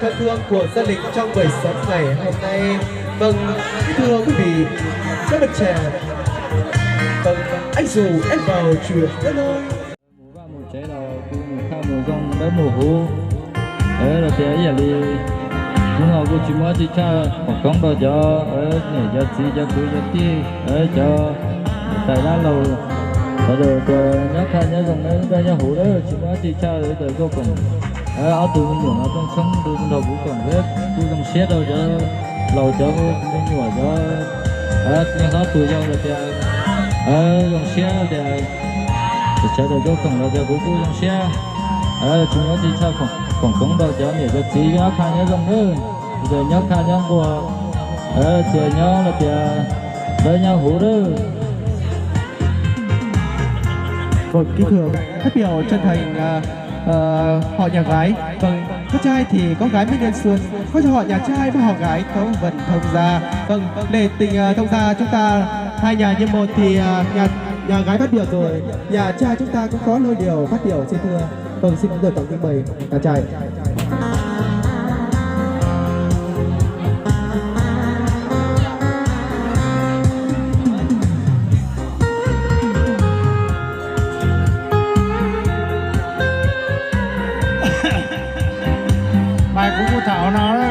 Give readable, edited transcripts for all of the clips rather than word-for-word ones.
thân thương của gia đình trong buổi sáng ngày hôm nay. Vâng, thưa quý vị, các bạn trẻ. Vâng, anh dù em vào chuyện đó thôi. Mùa ba mùa chế là cứ mùa khao mùa rong đến mùa hú. Ở là thế giờ đi. Chúng họ cũng chỉ mới chỉ cha hoặc con đồ cho ở này cho chi cho cứ cho ti ở cho tại đã lâu rồi nhớ khai nhớ rong đến đây nhớ hú đấy chỉ mới chỉ cha để tới cô cùng ở từ mình nhỏ nó trong sống từ mình đầu cũng còn biết từ trong xét đâu cho lâu cho mình nhỏ cho ở nhưng nó từ nhau là thế ở trong xét thì sẽ được cho cùng là cho bố trong xét ở chúng nó chỉ cha còn con đồ cho để cho chi nhớ khai nhớ rong nữa rồi nhớ khai nhớ của ở trời nhớ là thì đây nhau hú đấy. Vâng, kính thưa phát biểu chân thành họ nhà gái. Vâng, có trai thì có gái mới nên xuân, có cho họ nhà trai và họ gái có vần thông gia. Vâng, để tình thông gia chúng ta hai nhà như một thì nhà gái phát biểu rồi, nhà trai chúng ta cũng có lôi điều phát biểu xin thưa. Vâng, xin được tổng kính mời nhà trai. bài của cô Thảo nó đó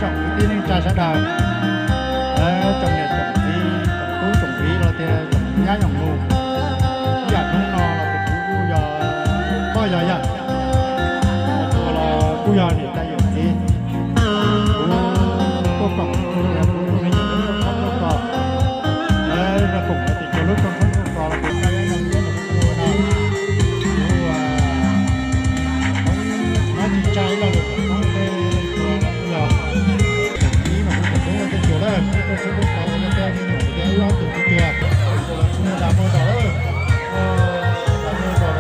trọng cái tiên trà sẽ đào trọng nhà trọng tí trọng tú trọng tí là thì trọng nhá trọng luôn dạ không nó là cái cú giờ coi giờ dạ là cú giờ thì ta giờ tí cô trọng là cô này những cái không có là cùng thì cho lúc không có là cái này nó như là cô nào nó chỉ trái là được tôi sẽ được có một cái cái lo từ cái kia là mưa đỏ là mưa đỏ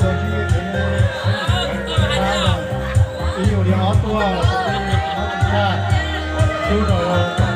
tôi chỉ cái yêu đi ó tua là tôi ra tôi rồi